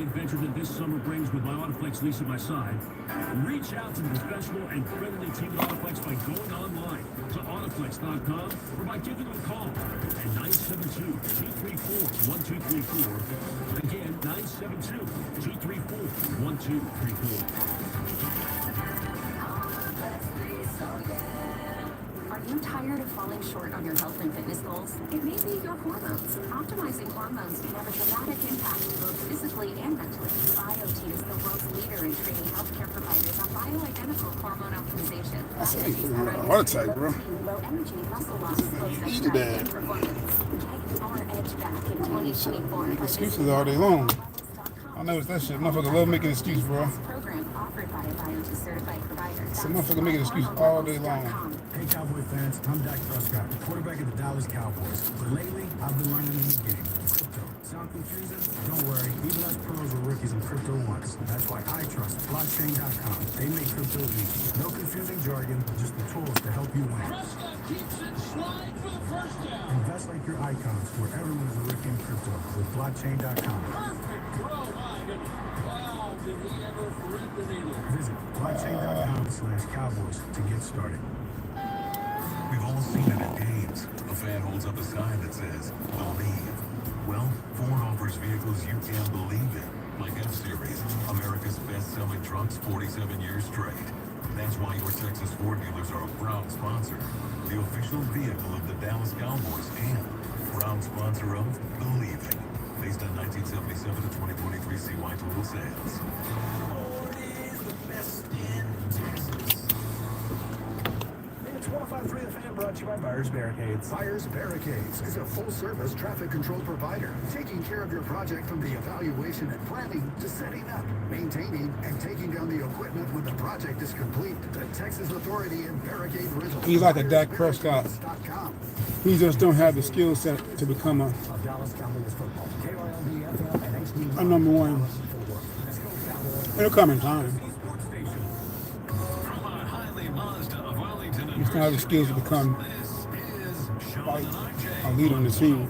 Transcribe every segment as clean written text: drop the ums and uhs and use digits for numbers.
any adventure that this summer brings with my Autoflex lease at my side, reach out to the professional and friendly team at Autoflex by going online to autoflex.com or by giving them a call at 972-234-1234. Again, 972-234-1234. Are you tired of falling short on your health and fitness goals? It may be your hormones. Optimizing hormones can have a dramatic impact both physically and mentally. BioTE is the world's leader in training healthcare providers on bioidentical hormone optimization. That's a heart attack, bro. Low energy, muscle loss, slow sex drive, and performance. Get our edge back in 2024. Make excuses all day long. I noticed that shit. Motherfucker love making excuses, bro. Program offered by a BioTE certified provider. Some motherfucker making excuses all day long. Hey Cowboy fans, I'm Dak Prescott, quarterback of the Dallas Cowboys. But lately, I've been learning a new game, crypto. Sound confusing? Don't worry, even us pros were rookies in crypto once. That's why I trust blockchain.com. They make crypto easy. No confusing jargon, just the tools to help you win. Prescott keeps it sliding for the first down. Invest like your icons, where everyone is a rookie in crypto with blockchain.com. Perfect throw, Ivan. Wow, did we ever thread the needle? Visit blockchain.com/cowboys to get started. We've all seen it at games. A fan holds up a sign that says, "Believe." Well, Ford offers vehicles you can believe in, like F-Series, America's best-selling trucks 47 years straight. That's why your Texas Ford dealers are a proud sponsor, the official vehicle of the Dallas Cowboys, and proud sponsor of Believing, based on 1977 to 2023 CY total sales. Ford is the best in Texas. It's 105.3 The Fan, brought to you by Buyers Barricades. Buyers Barricades is a full-service traffic control provider, taking care of your project from the evaluation and planning to setting up, maintaining, and taking down the equipment when the project is complete. The Texas Authority and Barricade Rental. He's like a Dak Prescott. He just don't have the skill set to become a Dallas Cowboys football. KYLD, FM, and HD. a number one. It'll come in time. He still have the skills to become like a leader on the team.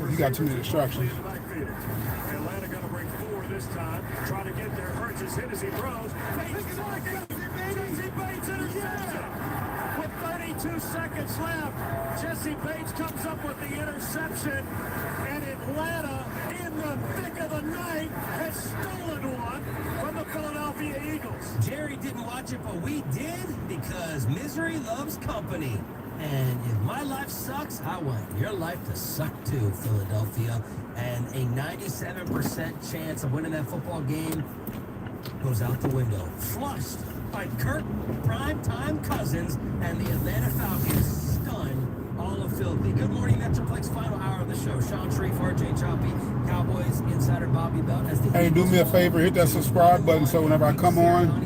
He got too many distractions. Atlanta going to bring 4 this time. Trying to get there. Hurts his hit as he throws. Jesse Bates interception. With 32 seconds left, Jesse Bates comes up with the interception. And Atlanta, in the thick of the night, has stolen one from the Philadelphia Eagles. Jerry didn't watch it, but we did, because misery loves company. And if my life sucks, I want your life to suck too, Philadelphia. And a 97% chance of winning that football game goes out the window. Flushed by Kirk primetime Cousins, and the Atlanta Falcons stun all of Philly. Good morning, Metroplex, final hour of the show. Sean Shreve, RJ Choppy, Cowboys insider Bobby Belt. As the Hey, do me a favor, hit that subscribe button so whenever I come on,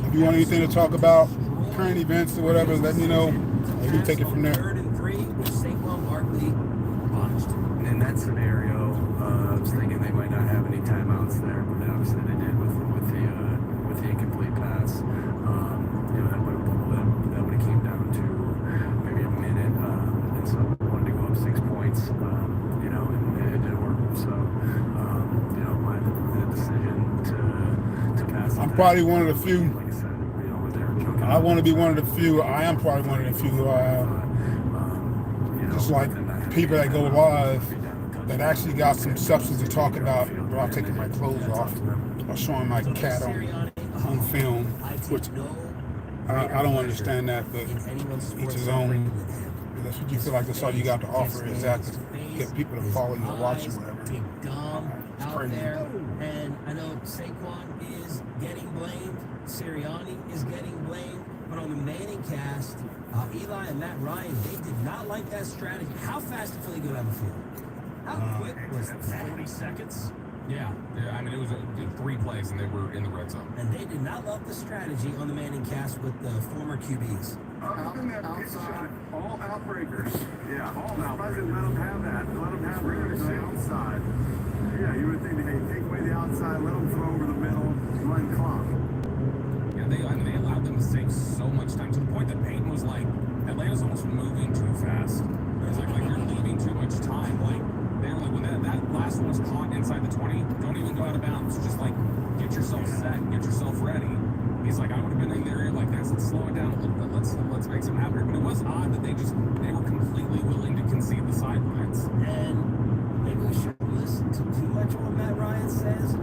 if you want anything to talk about, current events or whatever, let me know. We can take it from there. 3rd and 3 with Saquon Barkley botched. In that scenario, I was thinking they might not have any timeouts there, but obviously they did with the incomplete pass. That would have came down to maybe a minute, and so I wanted to go up 6 points, and it didn't work. So, the decision to pass. I'm probably one of the few. Like I said, with Aaron Jones. I want to be one of the few. I am probably one of the few who just like people that go live that actually got some substance to talk about without taking my clothes off or showing my cat on film, which I don't understand that, but each his own. That's what you feel like that's all you got to offer is that to get people to follow you or watch you, whatever. Big Dom It's out crazy. there, and I know Saquon is getting blamed, Sirianni is getting blamed, but on the Manning cast, Eli and Matt Ryan, they did not like that strategy. How fast did Philly go down the field? How quick was that? 40 seconds? Yeah, I mean, it was 3 plays and they were in the red zone. And they did not love the strategy on the Manning cast with the former QBs. Outside, all outbreakers. Yeah, all outbreakers. Let them have that. Let them have the outside. Yeah, you would think they take away the outside, let them throw over the middle, run clock. Yeah, they allowed them to save so much time to the point that Peyton was like, Atlanta's almost moving too fast. It's like you're leaving too much time. Like, they were like, when that last someone's caught inside the 20, don't even go out of bounds. Just like get yourself set, get yourself ready. He's like, I would have been in there like this. Let's slow it down a little bit. Let's make something happen. But it was odd that they were completely willing to concede the sidelines. And maybe we shouldn't listen to too much of what Matt Ryan says.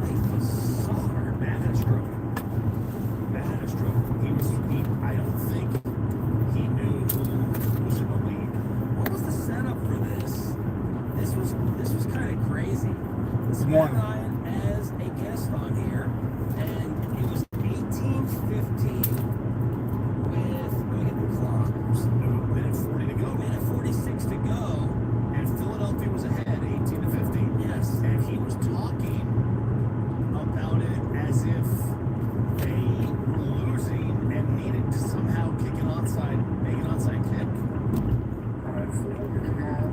He saw her. Matt had a struggle. I don't think he knew who was in the lead. What was the setup for this? This was kind of crazy. This Matt Morning. Ryan as a guest on here, and it was 18:15 with, let me get the clock. Minute 40 to go. Minute 46 to go. And Philadelphia was ahead, 18-15. Yes. And he was talking about it as if they were losing and needed to somehow make an onside kick. All right, so we're gonna have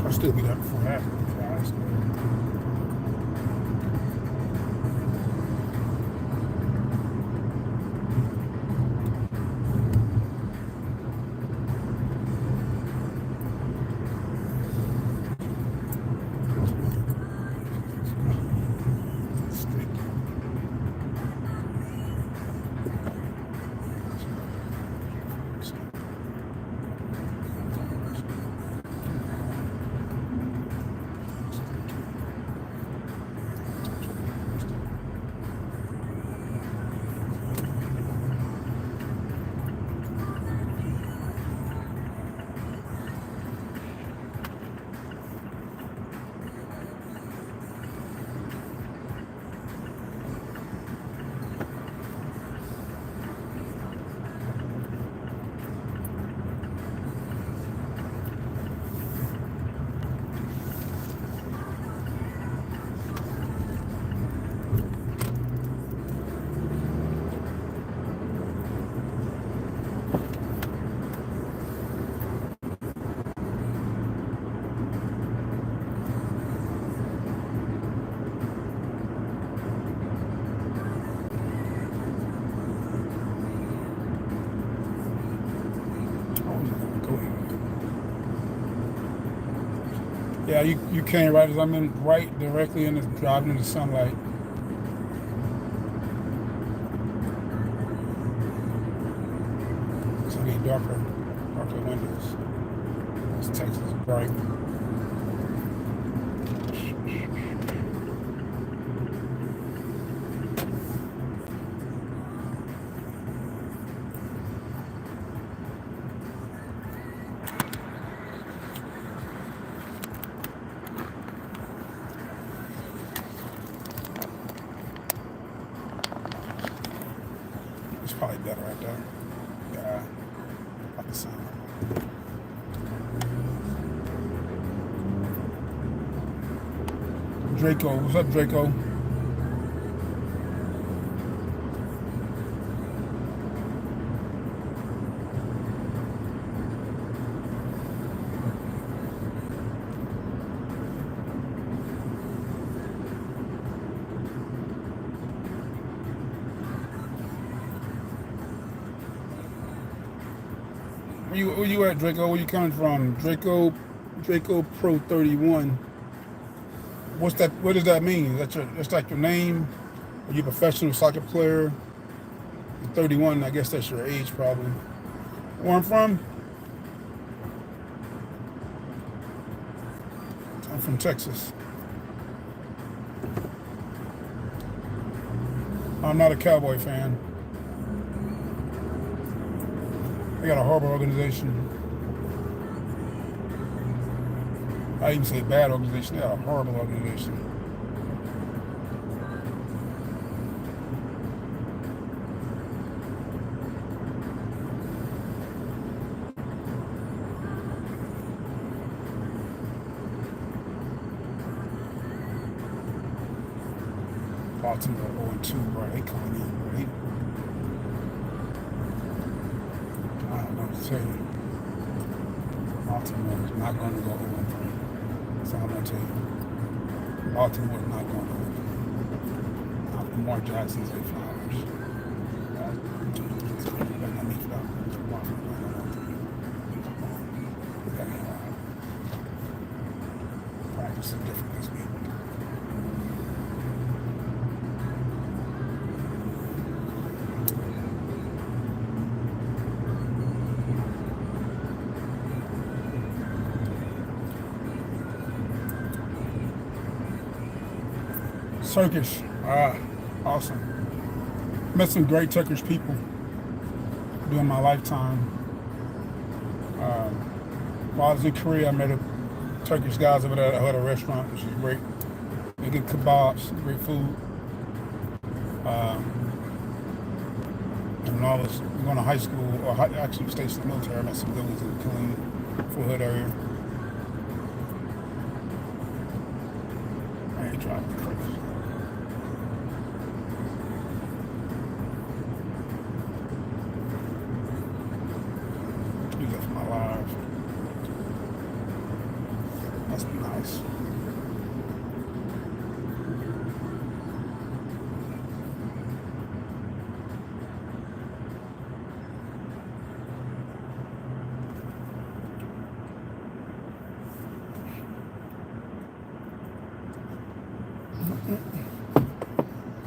I'll still be there before that. Guys. Yeah, you can't right as I'm in right directly in the driving in the sunlight. It's getting darker windows. It's Texas bright. It's probably better right there. Yeah, about the sun. Draco, what's up, Draco? Where you at, Draco? Where you coming from? Draco Pro 31. What's that? What does that mean? That's like your name? Are you a professional soccer player? You're 31. I guess that's your age, probably. Where I'm from? I'm from Texas. I'm not a Cowboy fan. They got a horrible organization. I even say bad organization. They got a horrible organization. Baltimore 0-2, bro. They coming in, bro. I don't know what to tell you. Baltimore is not going to go 0-3. That's all I'm going to tell you. Baltimore is not going to 0-3. Lamar Jackson's a flowers. Practice is different this week. Turkish, awesome. Met some great Turkish people during my lifetime. While I was in Korea, I met a Turkish guys over there that had a restaurant, which is great. They get kebabs, great food. And when I was going to high school, or actually stationed in the military, I met some good ones in the Killeen, Fort Hood area. I ain't driving crazy. You left my live. Must be nice.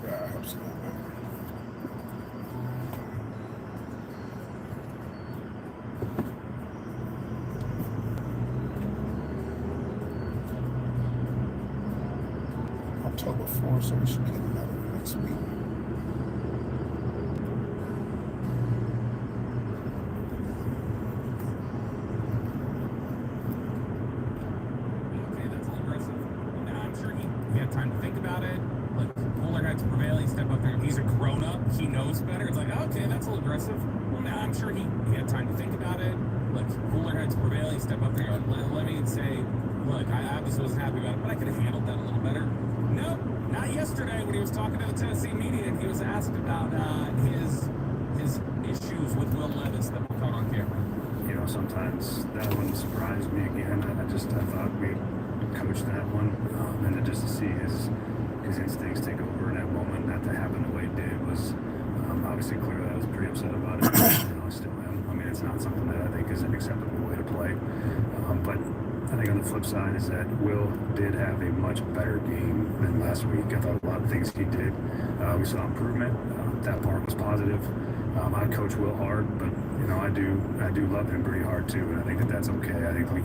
Yeah, absolutely. October 4th, so we should get another one next week. Okay, that's a little aggressive. Now, I'm sure he had time to think about it. Look, cooler heads prevailing, step up there. He's a grown up. He knows better. It's like, okay, that's a little aggressive. Well, now I'm sure he had time to think about it. Look, cooler heads prevailing, step up there. Let me say, look, I obviously wasn't happy about it, but I could have handled that a little better. No, not yesterday when he was talking to the Tennessee media and he was asked about his issues with Will Levis that were caught on camera. You know, sometimes that one surprised me again. I thought we coached that one, and then just to see his instincts take over in that moment, not to happen the way it did was obviously clearly I was pretty upset about it. You know, I still am. I mean, it's not something that I think is an acceptable way to play. But I think on the flip side is that Will did have a much better game than last week. I thought a lot of things he did, we saw improvement. That part was positive. I coach Will hard, but you know I do love him pretty hard too, and I think that that's okay. I think we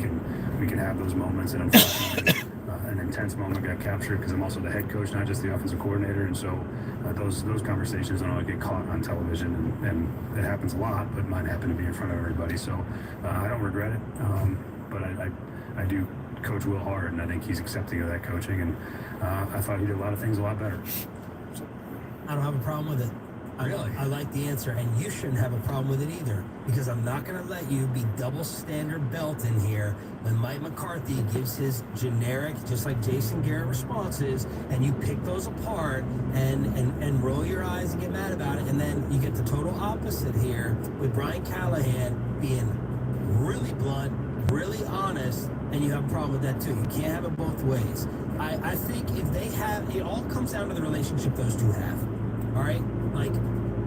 can have those moments, and unfortunately, an intense moment got captured because I'm also the head coach, not just the offensive coordinator, and so those conversations don't always get caught on television, and it happens a lot, but mine happen to be in front of everybody, so I don't regret it, but I do coach Will hard, and I think he's accepting of that coaching, and I thought he did a lot of things a lot better. I don't have a problem with it. Really? I like the answer, and you shouldn't have a problem with it either, because I'm not going to let you be double standard belt in here when Mike McCarthy gives his generic, just like Jason Garrett responses, and you pick those apart and roll your eyes and get mad about it, and then you get the total opposite here with Brian Callahan being really blunt, really honest, and you have a problem with that too. You can't have it both ways. I think if they have, it all comes down to the relationship those two have. All right? Like,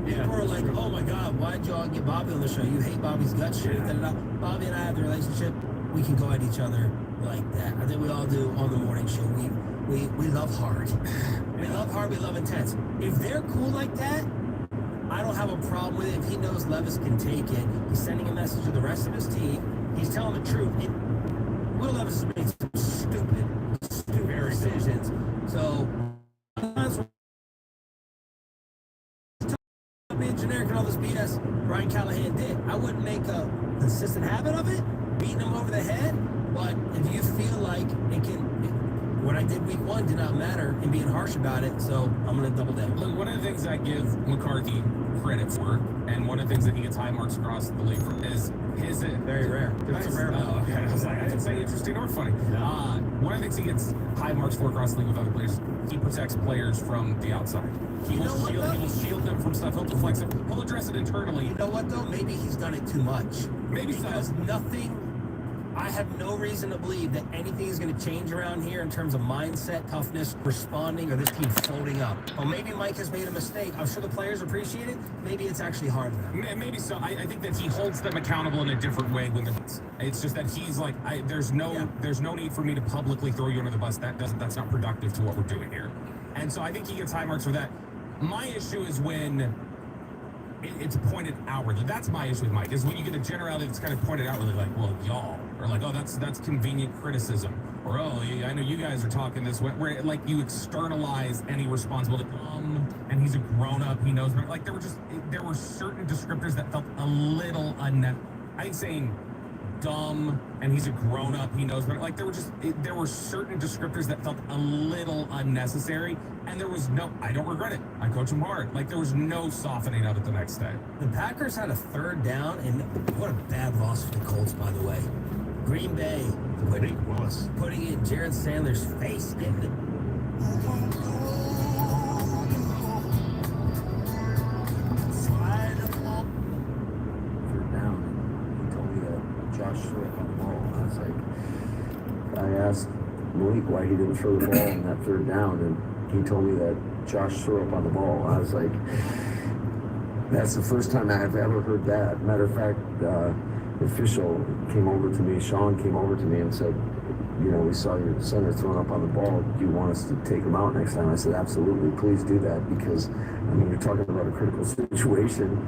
people are like, oh my God, why'd y'all get Bobby on the show? You hate Bobby's guts shit. Da-da-da. Bobby and I have the relationship. We can go at each other like that. I think we all do on the morning show. We love hard. We love hard, we love intense. If they're cool like that, I don't have a problem with it. If he knows Levis can take it, he's sending a message to the rest of his team. He's telling the truth. Will Levis has made some stupid decisions. So, being generic and all this BS Brian Callahan did, I wouldn't make a consistent habit of it, beating him over the head. But if you feel like what I did week 1 did not matter and being harsh about it, so I'm going to double down. Look, one of the things I give McCarthy credit for, and one of the things that he gets high marks across the league for, is his Very rare. That's a rare one. okay. I was like, I didn't say interesting or funny. One of the things he gets high marks for across the league with other players, he protects players from the outside. He will shield them from stuff. He'll deflect it. He'll address it internally. You know what, though? Maybe he's done it too much. Maybe because so. I have no reason to believe that anything is going to change around here in terms of mindset, toughness, responding, or this team folding up. Well, maybe Mike has made a mistake. I'm sure the players appreciate it. Maybe it's actually hard for them. Maybe so. I think that he holds them accountable in a different way when they're. It's just that he's like, there's no need for me to publicly throw you under the bus. That's not productive to what we're doing here. And so I think he gets high marks for that. My issue is when it's pointed outwardly. That's my issue with Mike, is when you get a generality that's kind of pointed outwardly, like, well, y'all, or like, oh, that's convenient criticism, or oh, I know you guys are talking this way, where like you externalize any responsibility. And he's a grown up, he knows better. Like there were certain descriptors that felt a little unnecessary. I ain't saying dumb and he's a grown up, he knows better. Like there were certain descriptors that felt a little unnecessary, and there was no, I don't regret it. I coach him hard. Like there was no softening of it the next day. The Packers had a 3rd down, and what a bad loss for the Colts, by the way. Green Bay putting it in Jared Sandler's face, and Josh Swift on the ball. I was like, I asked Malik why he didn't throw the ball on that 3rd down, and he told me that Josh threw up on the ball. I was like, that's the first time I have ever heard that. Matter of fact, the official came over to me, Sean came over to me and said, you know, we saw your center throwing up on the ball. Do you want us to take him out next time? I said, absolutely, please do that, because, I mean, you're talking about a critical situation.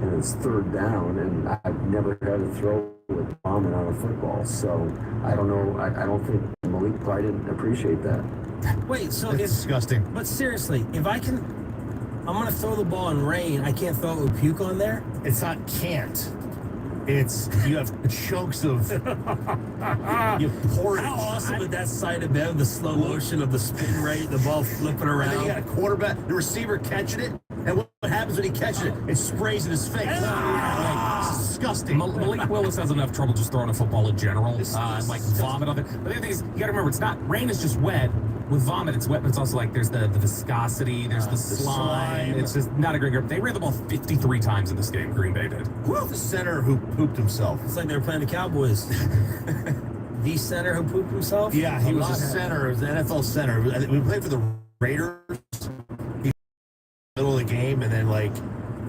And it's 3rd down, and I've never had a throw with bombing on a football. So I don't know. I don't think Malik probably didn't appreciate that. wait, so It's if, disgusting. but seriously, if I'm going to throw the ball in rain, I can't throw it with puke on there? It's not can't. It's you have chunks of you pour it. How awesome would that sight have been? The slow motion of the spin rate, the ball flipping And then around. you got a quarterback, the receiver catching it, and what happens when he catches it? It sprays in his face. It's disgusting. Malik Willis has enough trouble just throwing a football in general, like vomit on it. But the other thing is, you got to remember, it's not rain is just wet. With vomit, it's wet, but it's also like there's the viscosity, there's the slime. It's just not a great grip. They ran the ball 53 times in this game. Green Bay did. Who was the center who pooped himself? It's like they were playing the Cowboys. The center who pooped himself? Yeah, he was a center. He was an NFL center. We played for the Raiders. He was in the middle of the game, and then like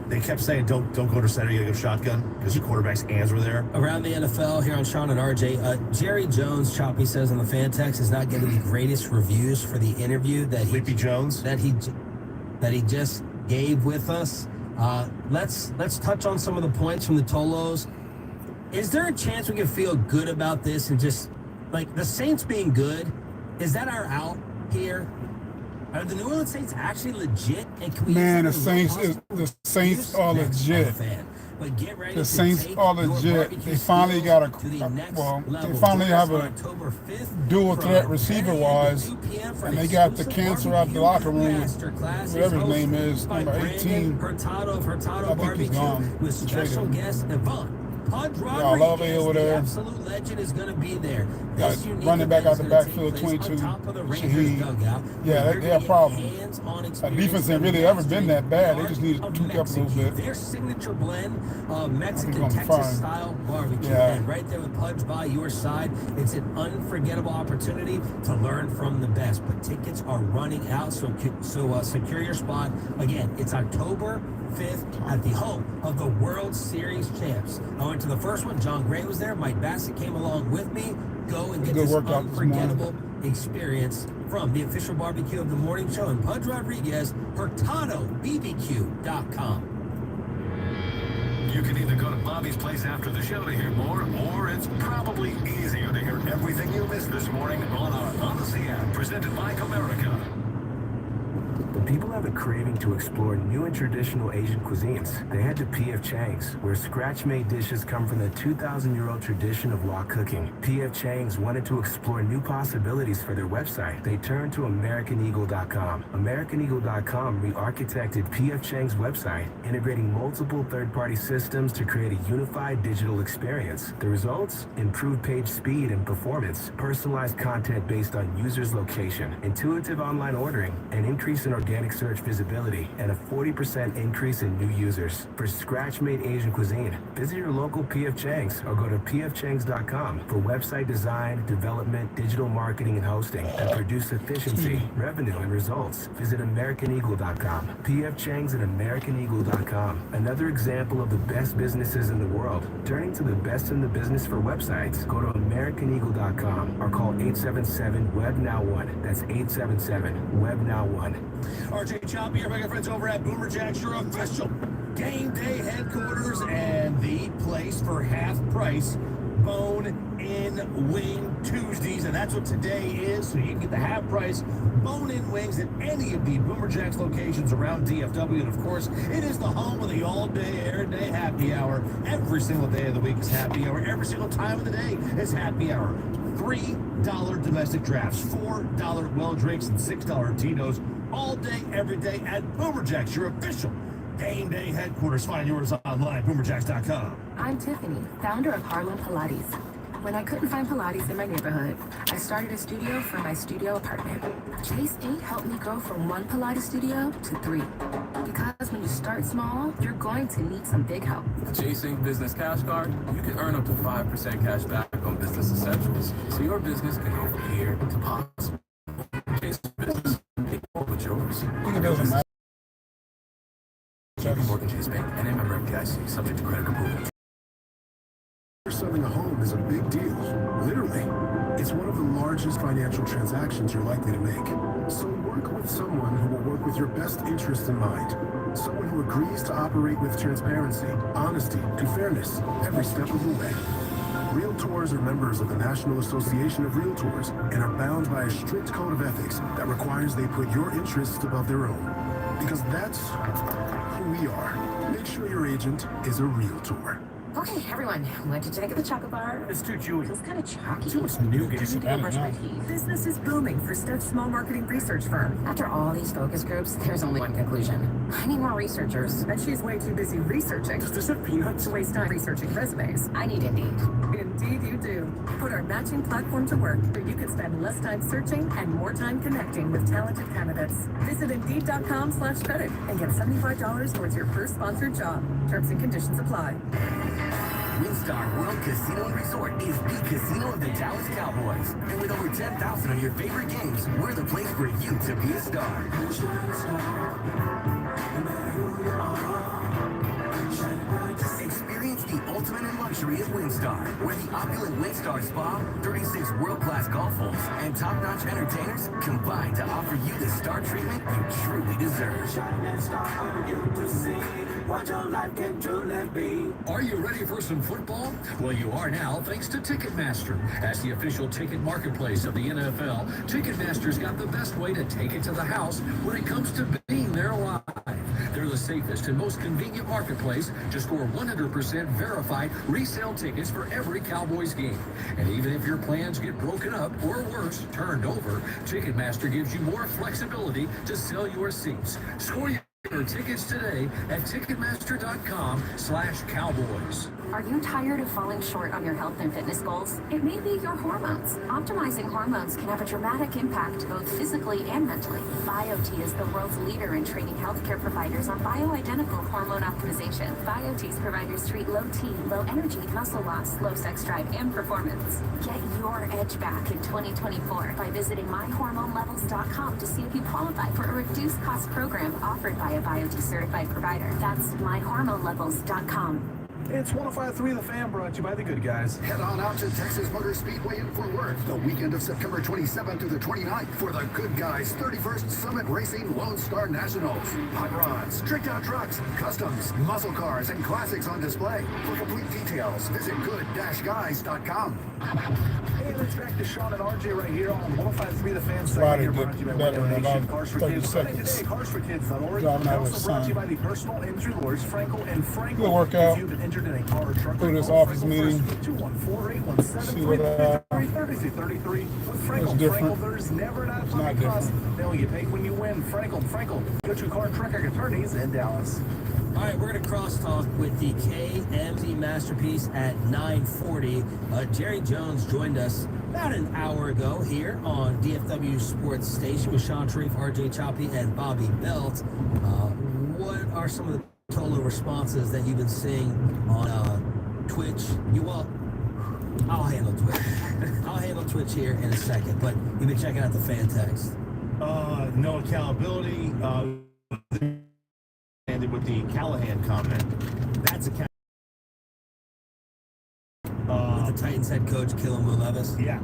they kept saying, "Don't go to center. You gotta go shotgun," because your quarterback's hands were there. Around the NFL here on Sean and RJ, Jerry Jones, Choppy says on the fan text, is not getting the greatest reviews for the interview that Sleepy Jones that he just gave with us. Let's touch on some of the points from the Tolos. Is there a chance we can feel good about this and just like the Saints being good? Is that our out here? Are the New Orleans Saints actually legit? And can we Man, the Saints are legit. But get ready The to Saints take are your legit. barbecue They finally skills got to the next they level. finally Join us have on a October 5th dual from threat 10 receiver a.m. to wise, 2 p.m. for and an they got the exclusive cancer out the barbecue locker room, masterclasses whatever his name hosted is, by number 18. Brandon Hurtado of Hurtado I think he's Barbecue gone. with He special traded him. guest Yvonne. Pudge I love Rodriguez, it over the there. absolute legend, is going to be there. Got This unique running back event out the is gonna backfield, take place 22, on top of the Rangers Shaheed. dugout, Yeah, where they you're have gonna get problems. hands-on That experience defense ain't from really the ever been that bad. They best just need to yard tweak up a little Mexican. bit. Their signature blend of Mexican gonna be Texas fine. style barbecue, Yeah. and right there with Pudge by your side, it's an unforgettable opportunity to learn from the best. But tickets are running out, so secure your spot. Again, it's October 5th at the home of the World Series champs. I went to the first one. John Gray was there. Mike Bassett came along with me. Go and get Good this workout this morning. unforgettable experience from the official barbecue of the morning show and Pudge Rodriguez, HurtadoBBQ.com. You can either go to Bobby's Place after the show to hear more, or it's probably easier to hear everything you missed this morning on our Odyssey app, presented by Comerica. But people have a craving to explore new and traditional Asian cuisines. They head to P.F. Chang's, where scratch-made dishes come from the 2,000-year-old tradition of wok cooking. P.F. Chang's wanted to explore new possibilities for their website. They turned to AmericanEagle.com. AmericanEagle.com re-architected P.F. Chang's website, integrating multiple third-party systems to create a unified digital experience. The results? Improved page speed and performance, personalized content based on users' location, intuitive online ordering, an increase in organic search visibility, and a 40% increase in new users. For scratch-made Asian cuisine, visit your local P.F. Chang's or go to pfchangs.com for website design, development, digital marketing, and hosting that produce efficiency, revenue, and results. Visit AmericanEagle.com. P.F. Chang's and AmericanEagle.com. Another example of the best businesses in the world. Turning to the best in the business for websites, go to AmericanEagle.com or call 877-WEB-NOW1. That's 877-WEB-NOW1. RJ Choppy here, my friends over at Boomer Jacks, your official game day headquarters and the place for half price Bone-In Wing Tuesdays, and that's what today is. So you can get the half price bone-in wings at any of the Boomer Jacks locations around DFW. And of course, it is the home of the all-day, every-day happy hour. Every single day of the week is happy hour. Every single time of the day is happy hour. $3 domestic drafts, $4 well drinks, and $6 Tito's all day, every day at Boomer Jacks, your official game day headquarters. Find yours online, boomerjacks.com. I'm Tiffany, founder of Harlem Pilates. When I couldn't find Pilates in my neighborhood, I started a studio from my studio apartment. Chase 8 helped me go from one Pilates studio to 3. Because when you start small, you're going to need some big help. Chase 8 Business Cash Card, you can earn up to 5% cash back on business essentials. So your business can go from here to possible. Chase Business, make more with yours. It doesn't matter. JP Morgan Chase Bank, and a member of FDIC, subject to credit approval. Selling a home is a big deal. Literally. It's one of the largest financial transactions you're likely to make. So work with someone who will work with your best interest in mind. Someone who agrees to operate with transparency, honesty, and fairness every step of the way. Realtors are members of the National Association of Realtors and are bound by a strict code of ethics that requires they put your interests above their own. Because that's who we are. Make sure your agent is a realtor. Okay, everyone, what did you think of the chocolate bar? It's too chewy. It's kind of chalky. Too much nougat. I need to go brush my teeth. Business is booming for Steph's small marketing research firm. After all these focus groups, there's only one conclusion. I need more researchers. And she's way too busy researching. Does this have peanuts? To waste time researching resumes. I need Indeed. Indeed you do. Put our matching platform to work so you can spend less time searching and more time connecting with talented candidates. Visit Indeed.com/credit and get $75 towards your first sponsored job. Terms and conditions apply. WinStar World Casino and Resort is the casino of the Dallas Cowboys. And with over 10,000 of your favorite games, we're the place for you to be a star. Experience the ultimate in luxury at WinStar, where the opulent WinStar Spa, 36 world-class golf holes, and top-notch entertainers combine to offer you the star treatment you truly deserve. Are you ready for some football? Well, you are now, thanks to Ticketmaster. As the official ticket marketplace of the NFL, Ticketmaster's got the best way to take it to the house when it comes to being there live. They're the safest and most convenient marketplace to score 100% verified resale tickets for every Cowboys game. And even if your plans get broken up or worse, turned over, Ticketmaster gives you more flexibility to sell your seats. Score your tickets today at Ticketmaster.com/Cowboys. Are you tired of falling short on your health and fitness goals? It may be your hormones. Optimizing hormones can have a dramatic impact both physically and mentally. BioT is the world's leader in training healthcare providers on bioidentical hormone optimization. BioT's providers treat low T, low energy, muscle loss, low sex drive, and performance. Get your edge back in 2024 by visiting myhormonelevels.com to see if you qualify for a reduced cost program offered by a BioT certified provider. That's myhormonelevels.com. It's 105.3 The Fan, brought to you by the good guys. Head on out to Texas Motor Speedway in Fort Worth the weekend of September 27th through the 29th for the Good Guys 31st Summit Racing Lone Star Nationals. Hot rods, tricked out trucks, customs, muscle cars, and classics on display. For complete details, visit good-guys.com. Hey, it's back to Sean and RJ right here on 105.3 The Fan. Friday Segment here get brought to you by better in Wayne Nation, about Cars for 30 Kids. seconds. Today, carsforkids.org. Driving out with Also brought to you son. by the personal injury lawyers, Frankel and Frankel. Good workout. If you've been injured in a car or truck, Go to this call office Frankel meeting. first with 214-817-3333. See what, 33. With Frankel, it's different. Frankel, there's never an It's out-of-pocket not cost. different. They only get paid when you win. Frankel. Go to car and truck attorneys in Dallas. All right, we're going to crosstalk with the KMZ Masterpiece at 9:40. Jerry Jones joined us about an hour ago here on DFW Sports Station with Sean Sharif, RJ Choppy, and Bobby Belt. What are some of the total responses that you've been seeing on Twitch? I'll handle Twitch. I'll handle Twitch here in a second, but you've been checking out the fan text. No accountability. Ended with the Callahan comment. That's account. With the Titans head coach, Kellen Will Levis. Yeah.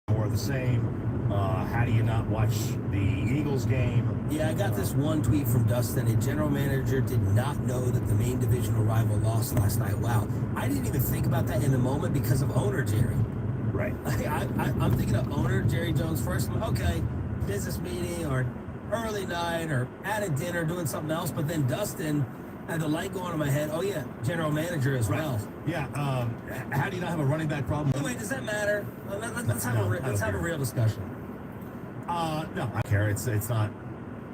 More of the same. How do you not watch the Eagles game? Yeah, I got this one tweet from Dustin. A general manager did not know that the main divisional rival lost last night. Wow. I didn't even think about that in the moment because of owner Jerry. Right. I'm thinking of owner Jerry Jones first. I'm like, okay, business meeting or early night or at a dinner doing something else. But then Dustin had the light going in my head. Oh, yeah, general manager as well. Yeah. How do you not have a running back problem? Anyway, does that matter? Let's have a real discussion. No, I care. It's not.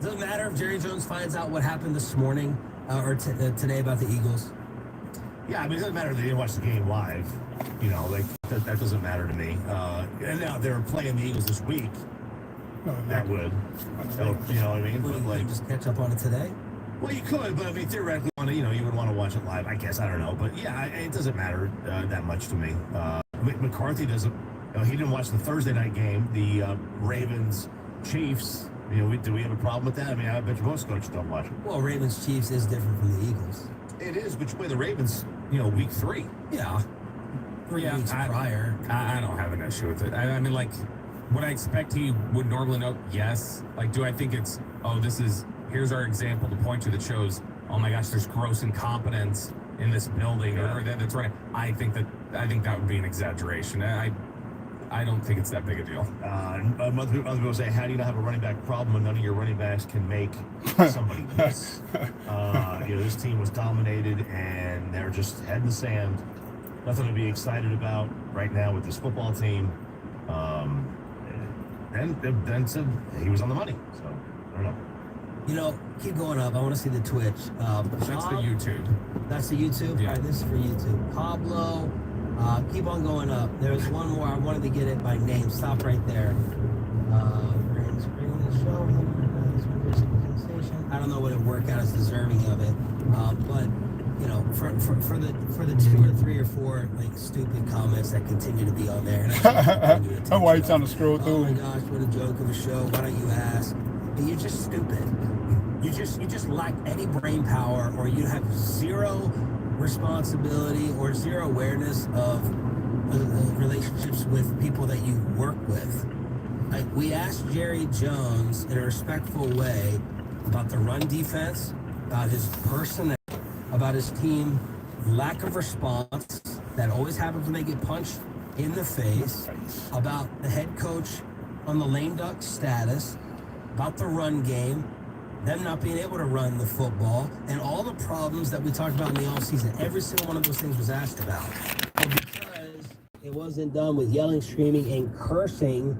Does it matter if Jerry Jones finds out what happened this morning or today about the Eagles? Yeah, I mean, it doesn't matter if they didn't watch the game live. You know, like that doesn't matter to me. And now they're playing the Eagles this week. That would. You know what I mean? But like, just catch up on it today? Well, you could, but I mean, theoretically, you would want to watch it live, I guess. I don't know. But yeah, it doesn't matter that much to me. McCarthy doesn't. He didn't watch the Thursday night game, the Ravens Chiefs. Do we have a problem with that? I mean, I bet you most coaches don't watch it. Well, Ravens Chiefs is different from the Eagles. It is, but you play the Ravens, week 3. Yeah. 3 weeks prior. I don't have an issue with it. I mean, like, would I expect he would normally know? Yes. Like, do I think it's, here's our example to point to that shows, oh my gosh, there's gross incompetence in this building, or that's right. I think that would be an exaggeration. I don't think it's that big a deal. Other people say, how do you not have a running back problem when none of your running backs can make somebody miss? This team was dominated, and they're just head in the sand. Nothing to be excited about right now with this football team. Then said he was on the money. So, I don't know. Keep going up. I want to see the Twitch. That's the YouTube. That's the YouTube? Yeah. All right, this is for YouTube. Pablo. Keep on going up. There's one more. I wanted to get it by name. Stop right there. I don't know what a workout is deserving of it, but for the 2 or 3 or 4 like stupid comments that continue to be on there. And that's why you're trying to scroll through. Oh my gosh, what a joke of a show! Why don't you ask? But you're just stupid. You just lack any brain power, or you have zero responsibility or zero awareness of relationships with people that you work with. Like, we asked Jerry Jones in a respectful way about the run defense, about his personnel, about his team lack of response that always happens when they get punched in the face, about the head coach on the lame duck status, about the run game, them not being able to run the football, and all the problems that we talked about in the offseason. Every single one of those things was asked about. And because it wasn't done with yelling, screaming, and cursing